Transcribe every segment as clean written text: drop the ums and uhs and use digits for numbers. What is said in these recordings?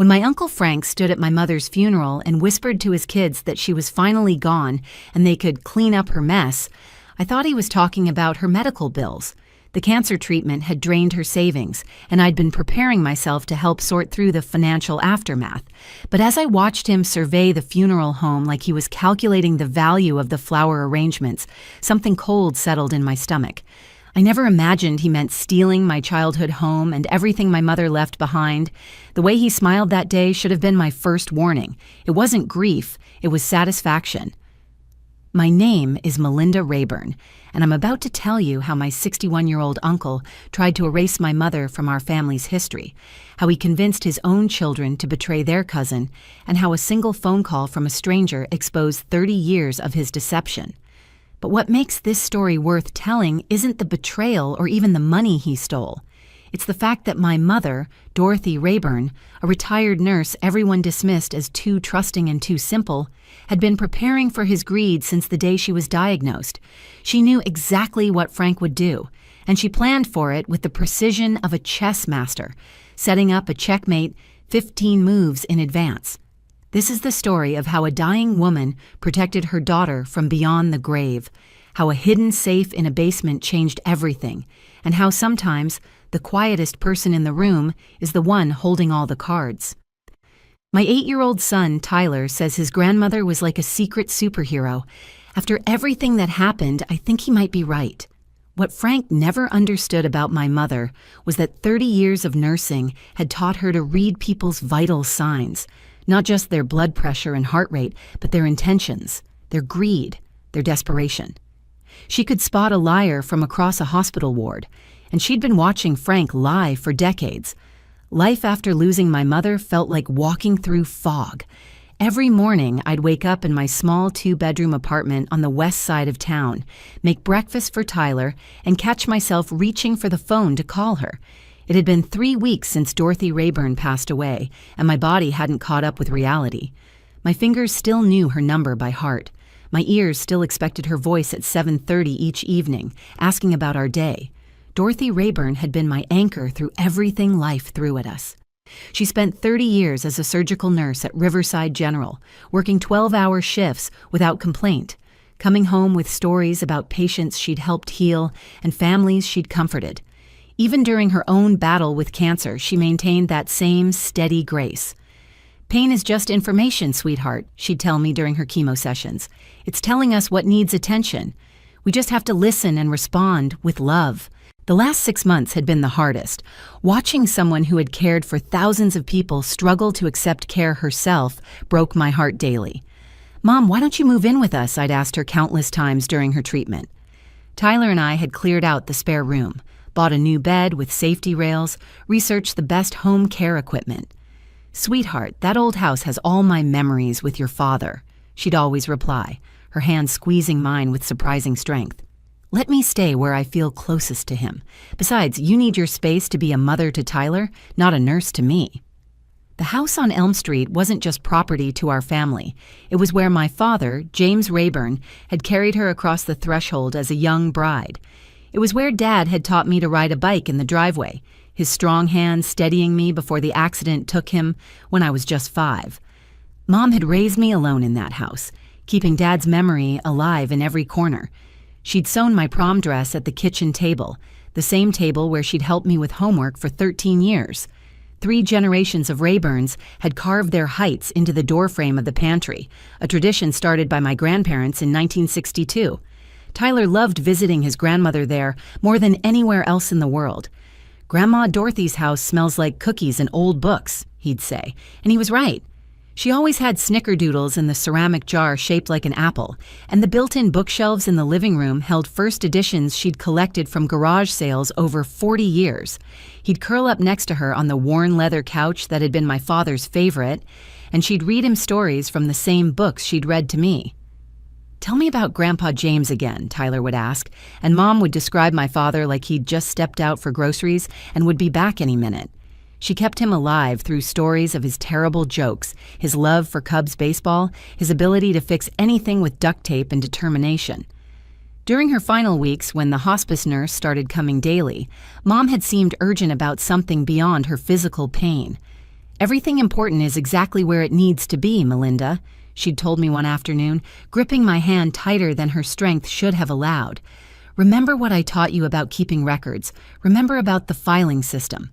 When my Uncle Frank stood at my mother's funeral and whispered to his kids that she was finally gone and they could clean up her mess, I thought he was talking about her medical bills. The cancer treatment had drained her savings, and I'd been preparing myself to help sort through the financial aftermath. But as I watched him survey the funeral home like he was calculating the value of the flower arrangements, something cold settled in my stomach. I never imagined he meant stealing my childhood home and everything my mother left behind. The way he smiled that day should have been my first warning. It wasn't grief, it was satisfaction. My name is Melinda Rayburn, and I'm about to tell you how my 61-year-old uncle tried to erase my mother from our family's history, how he convinced his own children to betray their cousin, and how a single phone call from a stranger exposed 30 years of his deception. But what makes this story worth telling isn't the betrayal or even the money he stole. It's the fact that my mother, Dorothy Rayburn, a retired nurse everyone dismissed as too trusting and too simple, had been preparing for his greed since the day she was diagnosed. She knew exactly what Frank would do, and she planned for it with the precision of a chess master, setting up a checkmate 15 moves in advance. This is the story of how a dying woman protected her daughter from beyond the grave, how a hidden safe in a basement changed everything, and how sometimes the quietest person in the room is the one holding all the cards. My 8-year-old son, Tyler, says his grandmother was like a secret superhero. After everything that happened, I think he might be right. What Frank never understood about my mother was that 30 years of nursing had taught her to read people's vital signs, not just their blood pressure and heart rate, but their intentions, their greed, their desperation. She could spot a liar from across a hospital ward, and she'd been watching Frank lie for decades. Life after losing my mother felt like walking through fog. Every morning, I'd wake up in my small 2-bedroom apartment on the west side of town, make breakfast for Tyler, and catch myself reaching for the phone to call her. It had been 3 weeks since Dorothy Rayburn passed away, and my body hadn't caught up with reality. My fingers still knew her number by heart. My ears still expected her voice at 7:30 each evening, asking about our day. Dorothy Rayburn had been my anchor through everything life threw at us. She spent 30 years as a surgical nurse at Riverside General, working 12-hour shifts without complaint, coming home with stories about patients she'd helped heal and families she'd comforted. Even during her own battle with cancer, she maintained that same steady grace. "Pain is just information, sweetheart," she'd tell me during her chemo sessions. "It's telling us what needs attention. We just have to listen and respond with love." The last 6 months had been the hardest. Watching someone who had cared for thousands of people struggle to accept care herself broke my heart daily. "Mom, why don't you move in with us?" I'd asked her countless times during her treatment. Tyler and I had cleared out the spare room, bought a new bed with safety rails, researched the best home care equipment. "Sweetheart, that old house has all my memories with your father," she'd always reply, her hand squeezing mine with surprising strength. "Let me stay where I feel closest to him. Besides, you need your space to be a mother to Tyler, not a nurse to me." The house on Elm Street wasn't just property to our family. It was where my father, James Rayburn, had carried her across the threshold as a young bride. It was where Dad had taught me to ride a bike in the driveway, his strong hand steadying me before the accident took him when I was just 5. Mom had raised me alone in that house, keeping Dad's memory alive in every corner. She'd sewn my prom dress at the kitchen table, the same table where she'd helped me with homework for 13 years. 3 generations of Rayburns had carved their heights into the doorframe of the pantry, a tradition started by my grandparents in 1962. Tyler loved visiting his grandmother there more than anywhere else in the world. "Grandma Dorothy's house smells like cookies and old books," he'd say, and he was right. She always had snickerdoodles in the ceramic jar shaped like an apple, and the built-in bookshelves in the living room held first editions she'd collected from garage sales over 40 years. He'd curl up next to her on the worn leather couch that had been my father's favorite, and she'd read him stories from the same books she'd read to me. "Tell me about Grandpa James again," Tyler would ask, and Mom would describe my father like he'd just stepped out for groceries and would be back any minute. She kept him alive through stories of his terrible jokes, his love for Cubs baseball, his ability to fix anything with duct tape and determination. During her final weeks, when the hospice nurse started coming daily, Mom had seemed urgent about something beyond her physical pain. Everything important is exactly where it needs to be, Melinda, she'd told me one afternoon, gripping my hand tighter than her strength should have allowed. Remember what I taught you about keeping records. Remember about the filing system.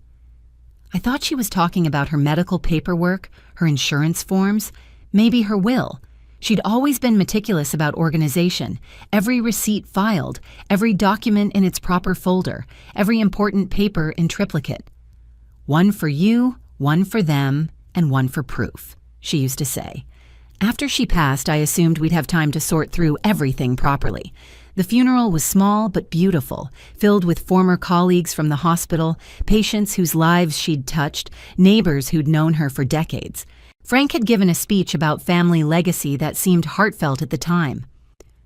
I thought she was talking about her medical paperwork, her insurance forms, maybe her will. She'd always been meticulous about organization, every receipt filed, every document in its proper folder, every important paper in triplicate. One for you, one for them, and one for proof, she used to say. After she passed, I assumed we'd have time to sort through everything properly. The funeral was small but beautiful, filled with former colleagues from the hospital, patients whose lives she'd touched, neighbors who'd known her for decades. Frank had given a speech about family legacy that seemed heartfelt at the time.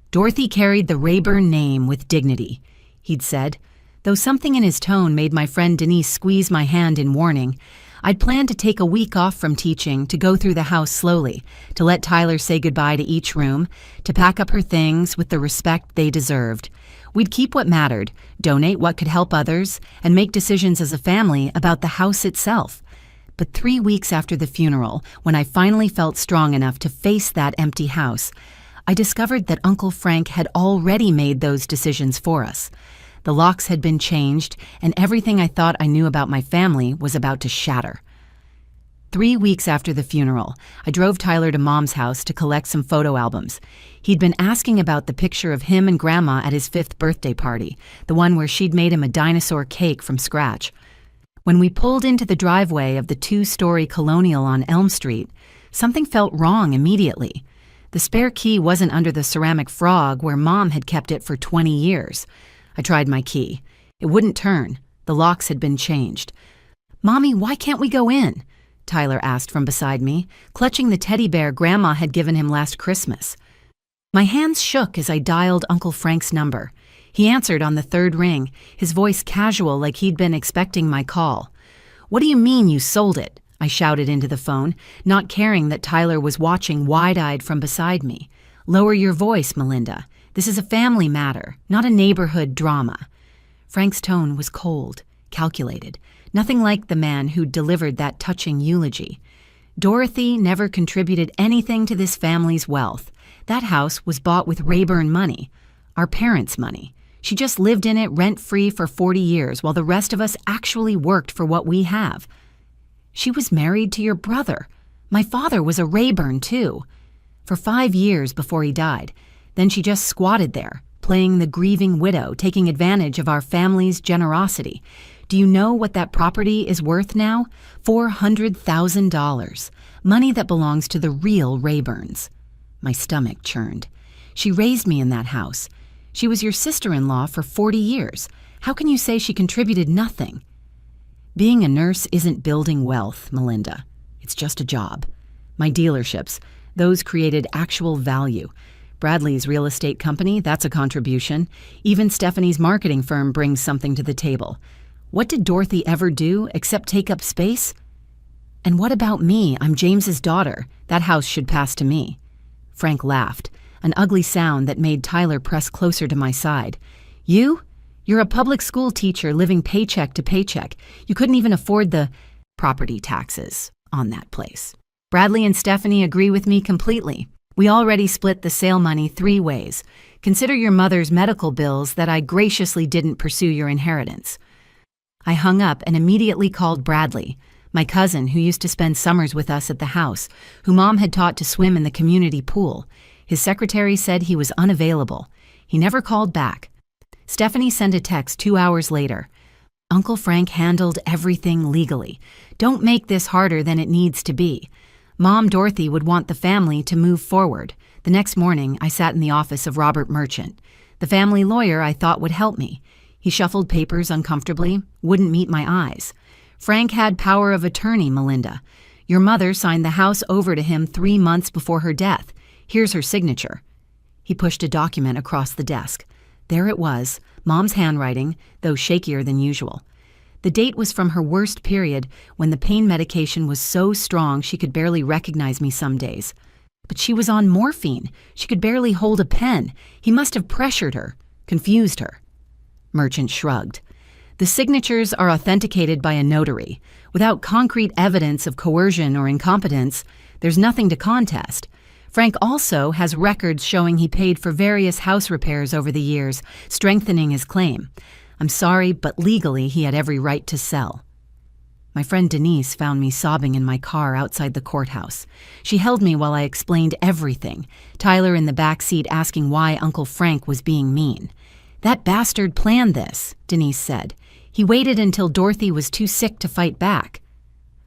Dorothy carried the Rayburn name with dignity, he'd said. Though something in his tone made my friend Denise squeeze my hand in warning, I'd planned to take a week off from teaching, to go through the house slowly, to let Tyler say goodbye to each room, to pack up her things with the respect they deserved. We'd keep what mattered, donate what could help others, and make decisions as a family about the house itself. But 3 weeks after the funeral, when I finally felt strong enough to face that empty house, I discovered that Uncle Frank had already made those decisions for us. The locks had been changed, and everything I thought I knew about my family was about to shatter. 3 weeks after the funeral, I drove Tyler to Mom's house to collect some photo albums. He'd been asking about the picture of him and Grandma at his 5th birthday party, the one where she'd made him a dinosaur cake from scratch. When we pulled into the driveway of the 2-story Colonial on Elm Street, something felt wrong immediately. The spare key wasn't under the ceramic frog where Mom had kept it for 20 years. I tried my key. It wouldn't turn. The locks had been changed. "Mommy, why can't we go in?" Tyler asked from beside me, clutching the teddy bear Grandma had given him last Christmas. My hands shook as I dialed Uncle Frank's number. He answered on the 3rd ring, his voice casual like he'd been expecting my call. "What do you mean you sold it?" I shouted into the phone, not caring that Tyler was watching wide-eyed from beside me. "Lower your voice, Melinda. This is a family matter, not a neighborhood drama." Frank's tone was cold, calculated, nothing like the man who'd delivered that touching eulogy. Dorothy never contributed anything to this family's wealth. That house was bought with Rayburn money, our parents' money. She just lived in it rent-free for 40 years while the rest of us actually worked for what we have. She was married to your brother. My father was a Rayburn, too. For 5 years before he died. Then she just squatted there, playing the grieving widow, taking advantage of our family's generosity. Do you know what that property is worth now? $400,000. Money that belongs to the real Rayburns. My stomach churned. She raised me in that house. She was your sister-in-law for 40 years. How can you say she contributed nothing? Being a nurse isn't building wealth, Melinda. It's just a job. My dealerships, those created actual value. Bradley's real estate company, that's a contribution. Even Stephanie's marketing firm brings something to the table. What did Dorothy ever do except take up space? And what about me? I'm James's daughter. That house should pass to me. Frank laughed, an ugly sound that made Tyler press closer to my side. You? You're a public school teacher living paycheck to paycheck. You couldn't even afford the property taxes on that place. Bradley and Stephanie agree with me completely. We already split the sale money 3 ways. Consider your mother's medical bills that I graciously didn't pursue your inheritance. I hung up and immediately called Bradley, my cousin who used to spend summers with us at the house, who Mom had taught to swim in the community pool. His secretary said he was unavailable. He never called back. Stephanie sent a text 2 hours later. Uncle Frank handled everything legally. Don't make this harder than it needs to be. Mom Dorothy would want the family to move forward. The next morning, I sat in the office of Robert Merchant, the family lawyer I thought would help me. He shuffled papers uncomfortably, wouldn't meet my eyes. Frank had power of attorney, Melinda. Your mother signed the house over to him 3 months before her death. Here's her signature. He pushed a document across the desk. There it was, Mom's handwriting, though shakier than usual. The date was from her worst period, when the pain medication was so strong she could barely recognize me some days. But she was on morphine. She could barely hold a pen. He must have pressured her, confused her. Merchant shrugged. The The signatures are authenticated by a notary. Without concrete evidence of coercion or incompetence, there's nothing to contest. Frank also has records showing he paid for various house repairs over the years, strengthening his claim. I'm sorry, but legally he had every right to sell. My friend Denise found me sobbing in my car outside the courthouse. She held me while I explained everything, Tyler in the back seat asking why Uncle Frank was being mean. "That bastard planned this," Denise said. "He waited until Dorothy was too sick to fight back."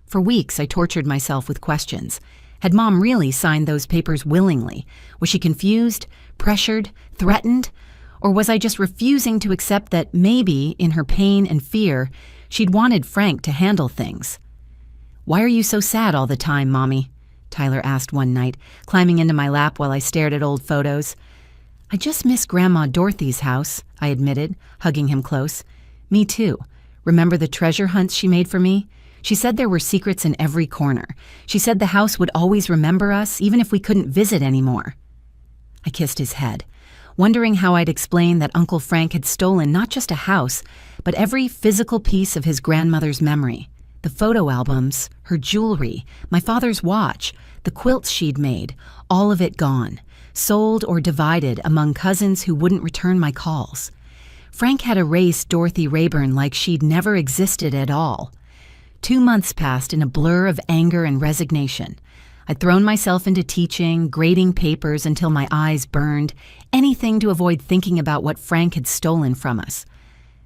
For weeks, I tortured myself with questions. Had Mom really signed those papers willingly? Was she confused, pressured, threatened? Or was I just refusing to accept that maybe, in her pain and fear, she'd wanted Frank to handle things? "Why are you so sad all the time, Mommy?" Tyler asked one night, climbing into my lap while I stared at old photos. "I just miss Grandma Dorothy's house," I admitted, hugging him close. "Me too. Remember the treasure hunts she made for me? She said there were secrets in every corner. She said the house would always remember us, even if we couldn't visit anymore." I kissed his head, wondering how I'd explain that Uncle Frank had stolen not just a house, but every physical piece of his grandmother's memory. The photo albums, her jewelry, my father's watch, the quilts she'd made, all of it gone, sold or divided among cousins who wouldn't return my calls. Frank had erased Dorothy Rayburn like she'd never existed at all. 2 months passed in a blur of anger and resignation. I'd thrown myself into teaching, grading papers until my eyes burned, anything to avoid thinking about what Frank had stolen from us.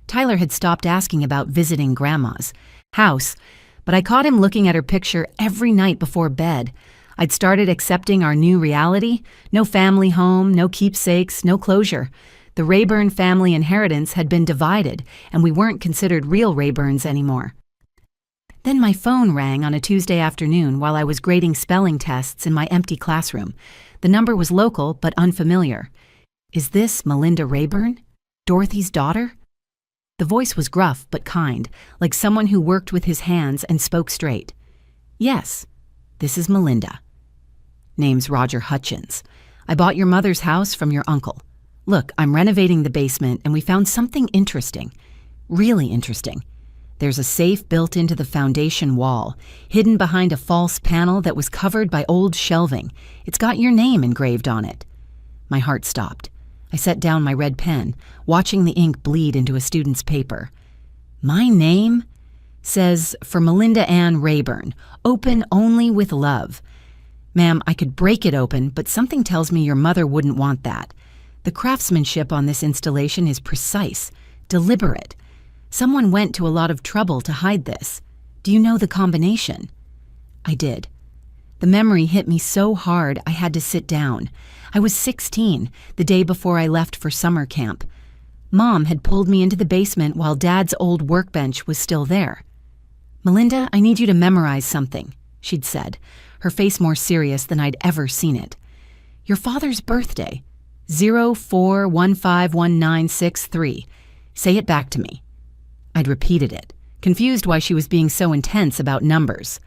Tyler had stopped asking about visiting Grandma's house, but I caught him looking at her picture every night before bed. I'd started accepting our new reality: no family home, no keepsakes, no closure. The Rayburn family inheritance had been divided, and we weren't considered real Rayburns anymore. Then my phone rang on a Tuesday afternoon while I was grading spelling tests in my empty classroom. The number was local but unfamiliar. "Is this Melinda Rayburn? Dorothy's daughter?" The voice was gruff but kind, like someone who worked with his hands and spoke straight. "Yes, this is Melinda." "Name's Roger Hutchins. I bought your mother's house from your uncle. Look, I'm renovating the basement and we found something interesting. Really interesting. There's a safe built into the foundation wall, hidden behind a false panel that was covered by old shelving. It's got your name engraved on it." My heart stopped. I set down my red pen, watching the ink bleed into a student's paper. "My name?" "Says, for Melinda Ann Rayburn, open only with love." "Ma'am, I could break it open, but something tells me your mother wouldn't want that. The craftsmanship on this installation is precise, deliberate. Someone went to a lot of trouble to hide this. Do you know the combination?" I did. The memory hit me so hard I had to sit down. I was 16, the day before I left for summer camp. Mom had pulled me into the basement while Dad's old workbench was still there. "Melinda, I need you to memorize something," she'd said, her face more serious than I'd ever seen it. "Your father's birthday, 04151963. Say it back to me." I'd repeated it, confused why she was being so intense about numbers.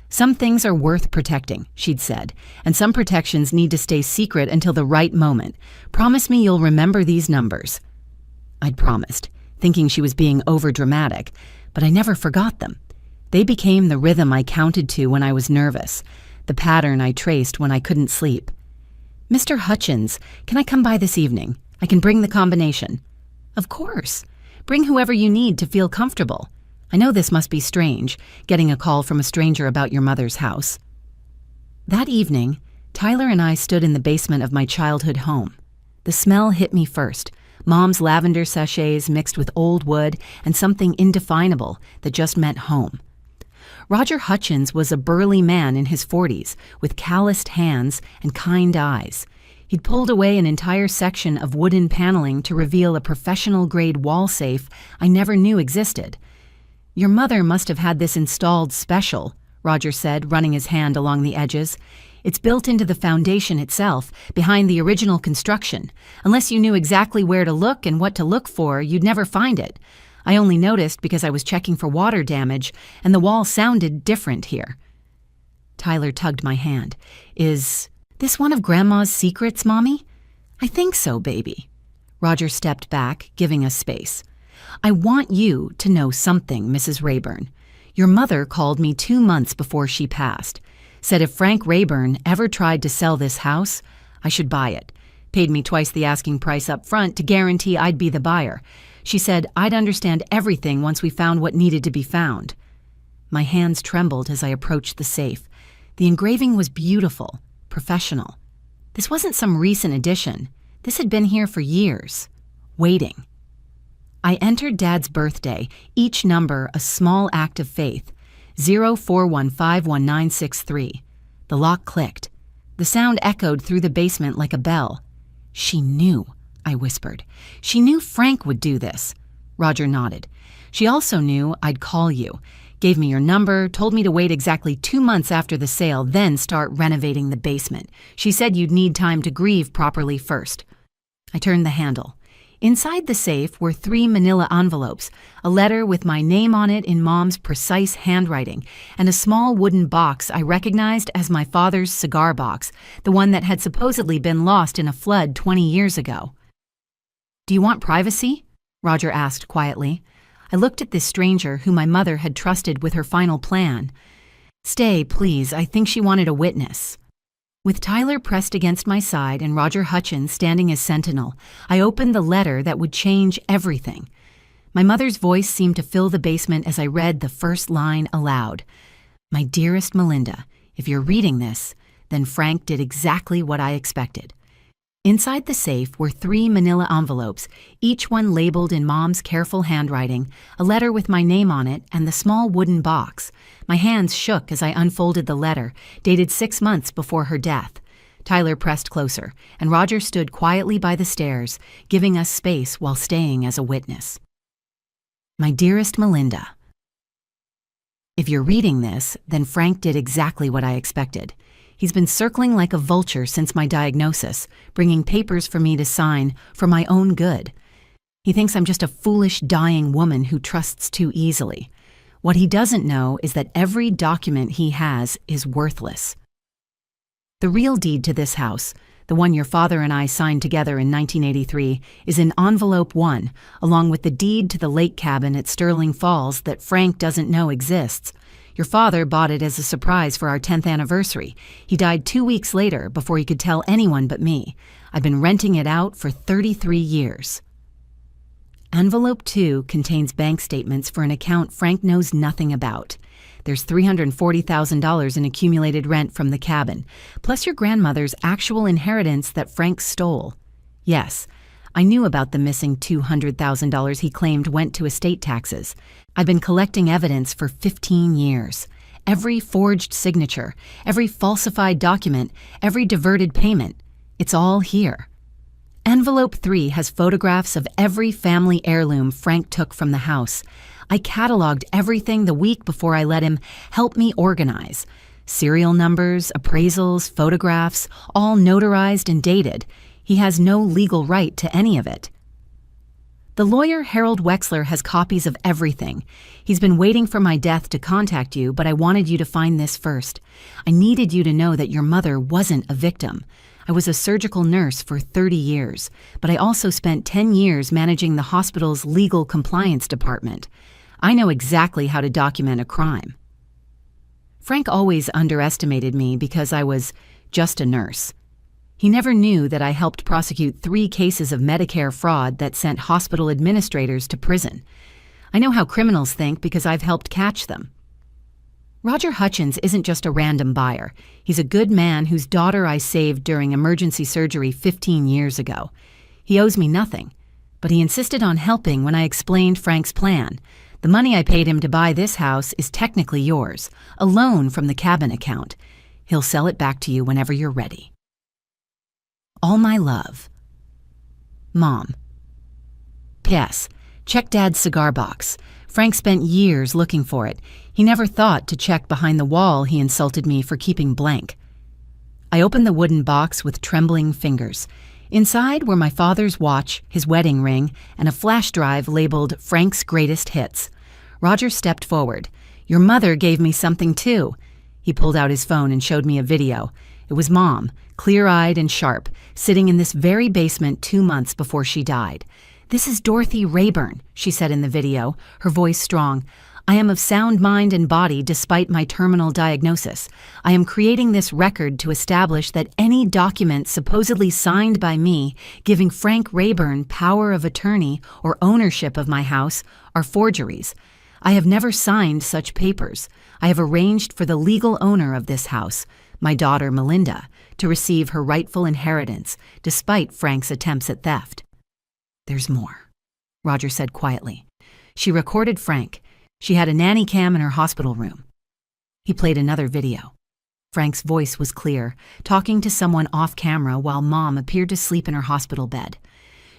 "Some things are worth protecting," she'd said, "and some protections need to stay secret until the right moment. Promise me you'll remember these numbers." I'd promised, thinking she was being overdramatic, but I never forgot them. They became the rhythm I counted to when I was nervous, the pattern I traced when I couldn't sleep. "Mr. Hutchins, can I come by this evening? I can bring the combination." "Of course. Bring whoever you need to feel comfortable. I know this must be strange, getting a call from a stranger about your mother's house." That evening, Tyler and I stood in the basement of my childhood home. The smell hit me first, Mom's lavender sachets mixed with old wood and something indefinable that just meant home. Roger Hutchins was a burly man in his 40s, with calloused hands and kind eyes. He'd pulled away an entire section of wooden paneling to reveal a professional-grade wall safe I never knew existed. "Your mother must have had this installed special," Roger said, running his hand along the edges. "It's built into the foundation itself, behind the original construction. Unless you knew exactly where to look and what to look for, you'd never find it. I only noticed because I was checking for water damage, and the wall sounded different here." Tyler tugged my hand. "Is this one of Grandma's secrets, Mommy?" "I think so, baby." Roger stepped back, giving us space. I want you to know something, Mrs. Rayburn. Your mother called me 2 months before she passed. Said if Frank Rayburn ever tried to sell this house, I should buy it. Paid me twice the asking price up front to guarantee I'd be the buyer. She said I'd understand everything once we found what needed to be found. My hands trembled as I approached the safe. The engraving was beautiful, professional. This wasn't some recent addition. This had been here for years, waiting. I entered Dad's birthday, each number a small act of faith. 04151963. The lock clicked. The sound echoed through the basement like a bell. She knew, I whispered. She knew Frank would do this. Roger nodded. She also knew I'd call you. Gave me your number, told me to wait exactly 2 months after the sale, then start renovating the basement. She said you'd need time to grieve properly first. I turned the handle. Inside the safe were 3 manila envelopes, a letter with my name on it in Mom's precise handwriting, and a small wooden box I recognized as my father's cigar box, the one that had supposedly been lost in a flood 20 years ago. "Do you want privacy?" Roger asked quietly. I looked at this stranger who my mother had trusted with her final plan. "Stay, please. I think she wanted a witness." With Tyler pressed against my side and Roger Hutchins standing as sentinel, I opened the letter that would change everything. My mother's voice seemed to fill the basement as I read the first line aloud. "My dearest Melinda, if you're reading this, then Frank did exactly what I expected." Inside the safe were 3 manila envelopes, each one labeled in Mom's careful handwriting, a letter with my name on it, and the small wooden box. My hands shook as I unfolded the letter, dated 6 months before her death. Tyler pressed closer, and Roger stood quietly by the stairs, giving us space while staying as a witness. "My dearest Melinda, if you're reading this, then Frank did exactly what I expected. He's been circling like a vulture since my diagnosis, bringing papers for me to sign for my own good. He thinks I'm just a foolish, dying woman who trusts too easily. What he doesn't know is that every document he has is worthless. The real deed to this house, the one your father and I signed together in 1983, is in envelope 1, along with the deed to the lake cabin at Sterling Falls that Frank doesn't know exists. Your father bought it as a surprise for our 10th anniversary. He died 2 weeks later before he could tell anyone but me. I've been renting it out for 33 years. Envelope 2 contains bank statements for an account Frank knows nothing about. There's $340,000 in accumulated rent from the cabin, plus your grandmother's actual inheritance that Frank stole. Yes, I knew about the missing $200,000 he claimed went to estate taxes. I've been collecting evidence for 15 years. Every forged signature, every falsified document, every diverted payment. It's all here. Envelope 3 has photographs of every family heirloom Frank took from the house. I cataloged everything the week before I let him help me organize. Serial numbers, appraisals, photographs, all notarized and dated. He has no legal right to any of it. The lawyer Harold Wexler has copies of everything. He's been waiting for my death to contact you, but I wanted you to find this first. I needed you to know that your mother wasn't a victim. I was a surgical nurse for 30 years, but I also spent 10 years managing the hospital's legal compliance department. I know exactly how to document a crime. Frank always underestimated me because I was just a nurse. He never knew that I helped prosecute 3 cases of Medicare fraud that sent hospital administrators to prison. I know how criminals think because I've helped catch them. Roger Hutchins isn't just a random buyer. He's a good man whose daughter I saved during emergency surgery 15 years ago. He owes me nothing, but he insisted on helping when I explained Frank's plan. The money I paid him to buy this house is technically yours, a loan from the cabin account. He'll sell it back to you whenever you're ready. All my love. Mom. P.S. Check Dad's cigar box. Frank spent years looking for it. He never thought to check behind the wall he insulted me for keeping blank. I opened the wooden box with trembling fingers. Inside were my father's watch, his wedding ring, and a flash drive labeled Frank's Greatest Hits. Roger stepped forward. "Your mother gave me something too." He pulled out his phone and showed me a video. It was Mom, clear-eyed and sharp, sitting in this very basement 2 months before she died. "This is Dorothy Rayburn," she said in the video, her voice strong. "I am of sound mind and body despite my terminal diagnosis. I am creating this record to establish that any document supposedly signed by me giving Frank Rayburn power of attorney or ownership of my house are forgeries. I have never signed such papers. I have arranged for the legal owner of this house, my daughter Melinda, to receive her rightful inheritance despite Frank's attempts at theft." "There's more," Roger said quietly. "She recorded Frank. She had a nanny cam in her hospital room." He played another video. Frank's voice was clear, talking to someone off camera while Mom appeared to sleep in her hospital bed.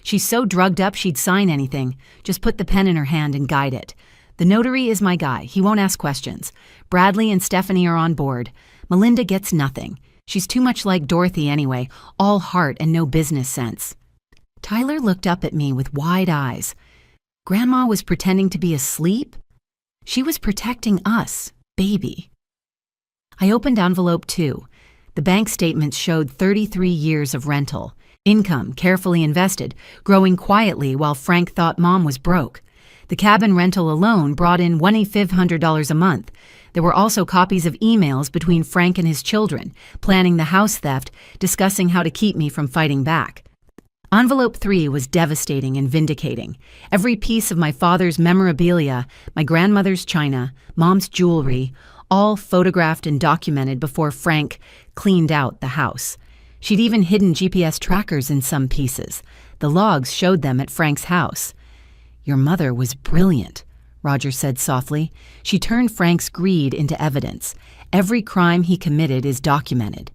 "She's so drugged up she'd sign anything. Just put the pen in her hand and guide it. The notary is my guy. He won't ask questions. Bradley and Stephanie are on board. Melinda gets nothing. She's too much like Dorothy anyway, all heart and no business sense." Tyler looked up at me with wide eyes. Grandma was pretending to be asleep? She was protecting us, baby. I opened envelope 2. The bank statements showed 33 years of rental, income carefully invested, growing quietly while Frank thought Mom was broke. The cabin rental alone brought in $2,500 a month. There were also copies of emails between Frank and his children, planning the house theft, discussing how to keep me from fighting back. Envelope 3 was devastating and vindicating. Every piece of my father's memorabilia, my grandmother's china, Mom's jewelry, all photographed and documented before Frank cleaned out the house. She'd even hidden GPS trackers in some pieces. The logs showed them at Frank's house. "Your mother was brilliant," Roger said softly. "She turned Frank's greed into evidence. Every crime he committed is documented."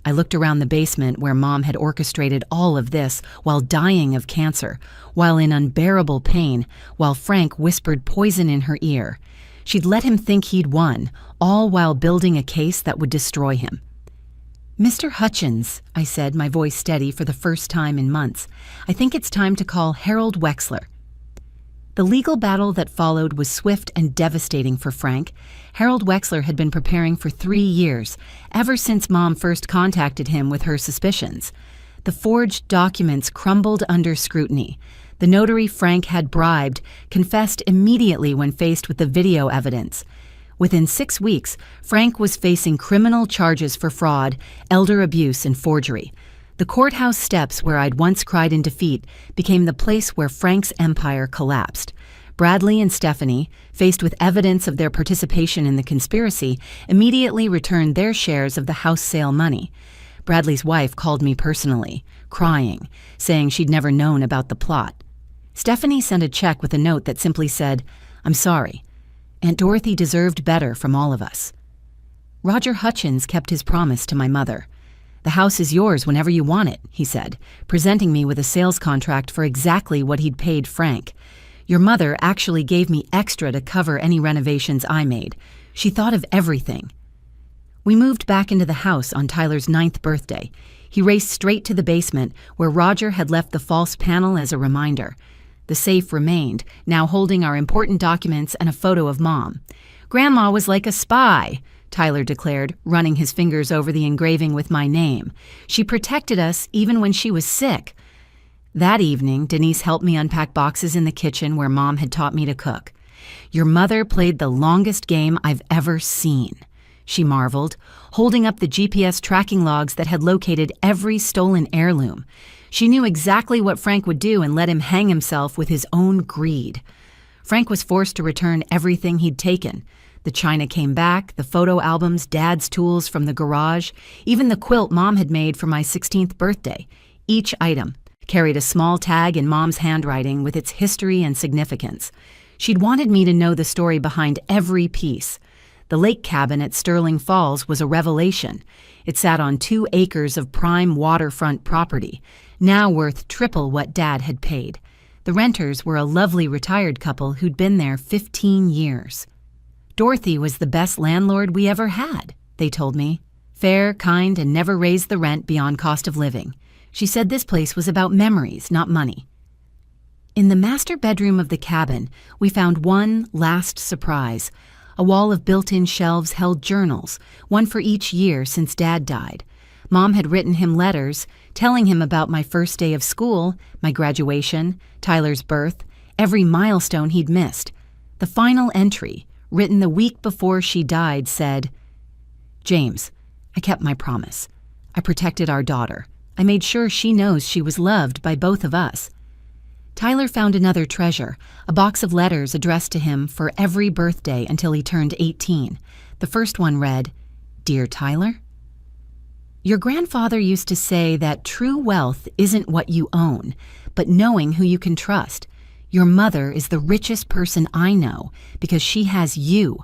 I looked around the basement where Mom had orchestrated all of this while dying of cancer, while in unbearable pain, while Frank whispered poison in her ear. She'd let him think he'd won, all while building a case that would destroy him. "Mr. Hutchins," I said, my voice steady for the first time in months, "I think it's time to call Harold Wexler." The legal battle that followed was swift and devastating for Frank. Harold Wexler had been preparing for 3 years, ever since Mom first contacted him with her suspicions. The forged documents crumbled under scrutiny. The notary Frank had bribed confessed immediately when faced with the video evidence. Within 6 weeks, Frank was facing criminal charges for fraud, elder abuse, and forgery. The courthouse steps where I'd once cried in defeat became the place where Frank's empire collapsed. Bradley and Stephanie, faced with evidence of their participation in the conspiracy, immediately returned their shares of the house sale money. Bradley's wife called me personally, crying, saying she'd never known about the plot. Stephanie sent a check with a note that simply said, "I'm sorry. Aunt Dorothy deserved better from all of us." Roger Hutchins kept his promise to my mother. "The house is yours whenever you want it," he said, presenting me with a sales contract for exactly what he'd paid Frank. "Your mother actually gave me extra to cover any renovations I made. She thought of everything." We moved back into the house on Tyler's 9th birthday. He raced straight to the basement, where Roger had left the false panel as a reminder. The safe remained, now holding our important documents and a photo of Mom. "Grandma was like a spy," Tyler declared, running his fingers over the engraving with my name. "She protected us even when she was sick." That evening, Denise helped me unpack boxes in the kitchen where Mom had taught me to cook. "Your mother played the longest game I've ever seen," she marveled, holding up the GPS tracking logs that had located every stolen heirloom. She knew exactly what Frank would do and let him hang himself with his own greed. Frank was forced to return everything he'd taken. The china came back, the photo albums, Dad's tools from the garage, even the quilt Mom had made for my 16th birthday. Each item carried a small tag in Mom's handwriting with its history and significance. She'd wanted me to know the story behind every piece. The lake cabin at Sterling Falls was a revelation. It sat on 2 acres of prime waterfront property, now worth triple what Dad had paid. The renters were a lovely retired couple who'd been there 15 years. "Dorothy was the best landlord we ever had," they told me. "Fair, kind, and never raised the rent beyond cost of living. She said this place was about memories, not money." In the master bedroom of the cabin, we found one last surprise. A wall of built-in shelves held journals, one for each year since Dad died. Mom had written him letters, telling him about my first day of school, my graduation, Tyler's birth, every milestone he'd missed. The final entry, written the week before she died, said, "James, I kept my promise. I protected our daughter. I made sure she knows she was loved by both of us." Tyler found another treasure, a box of letters addressed to him for every birthday until he turned 18. The first one read, "Dear Tyler, your grandfather used to say that true wealth isn't what you own, but knowing who you can trust. Your mother is the richest person I know because she has you.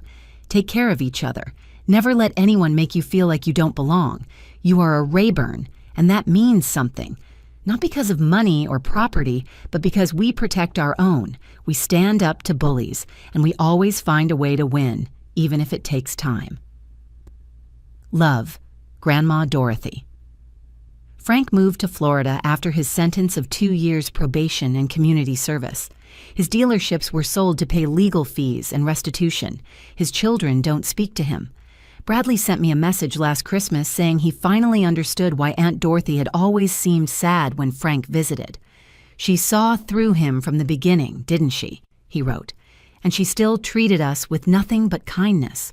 Take care of each other. Never let anyone make you feel like you don't belong. You are a Rayburn, and that means something. Not because of money or property, but because we protect our own. We stand up to bullies, and we always find a way to win, even if it takes time. Love, Grandma Dorothy." Frank moved to Florida after his sentence of 2 years probation and community service. His dealerships were sold to pay legal fees and restitution. His children don't speak to him. Bradley sent me a message last Christmas saying he finally understood why Aunt Dorothy had always seemed sad when Frank visited. "She saw through him from the beginning, didn't she?" he wrote, "and she still treated us with nothing but kindness."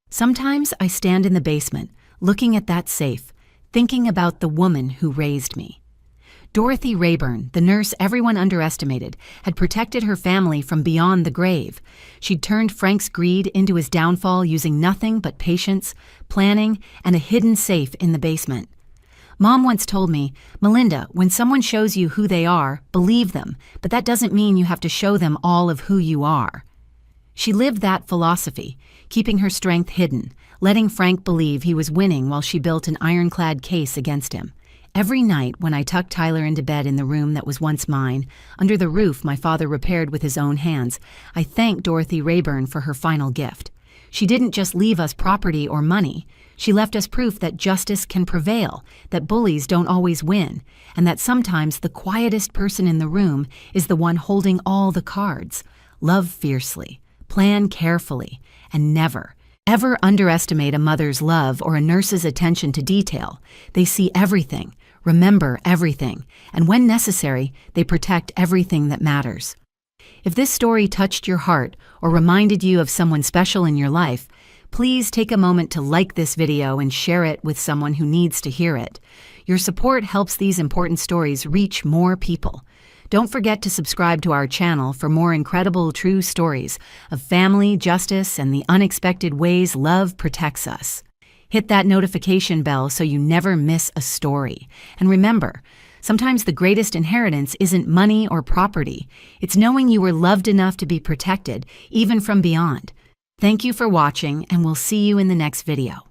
Sometimes I stand in the basement, looking at that safe, thinking about the woman who raised me. Dorothy Rayburn, the nurse everyone underestimated, had protected her family from beyond the grave. She'd turned Frank's greed into his downfall using nothing but patience, planning, and a hidden safe in the basement. Mom once told me, "Melinda, when someone shows you who they are, believe them, but that doesn't mean you have to show them all of who you are." She lived that philosophy, keeping her strength hidden, letting Frank believe he was winning while she built an ironclad case against him. Every night when I tucked Tyler into bed in the room that was once mine, under the roof my father repaired with his own hands, I thanked Dorothy Rayburn for her final gift. She didn't just leave us property or money. She left us proof that justice can prevail, that bullies don't always win, and that sometimes the quietest person in the room is the one holding all the cards. Love fiercely, plan carefully, and never, ever underestimate a mother's love or a nurse's attention to detail. They see everything, remember everything, and when necessary, they protect everything that matters. If this story touched your heart or reminded you of someone special in your life, please take a moment to like this video and share it with someone who needs to hear it. Your support helps these important stories reach more people. Don't forget to subscribe to our channel for more incredible true stories of family, justice, and the unexpected ways love protects us. Hit that notification bell so you never miss a story. And remember, sometimes the greatest inheritance isn't money or property. It's knowing you were loved enough to be protected, even from beyond. Thank you for watching, and we'll see you in the next video.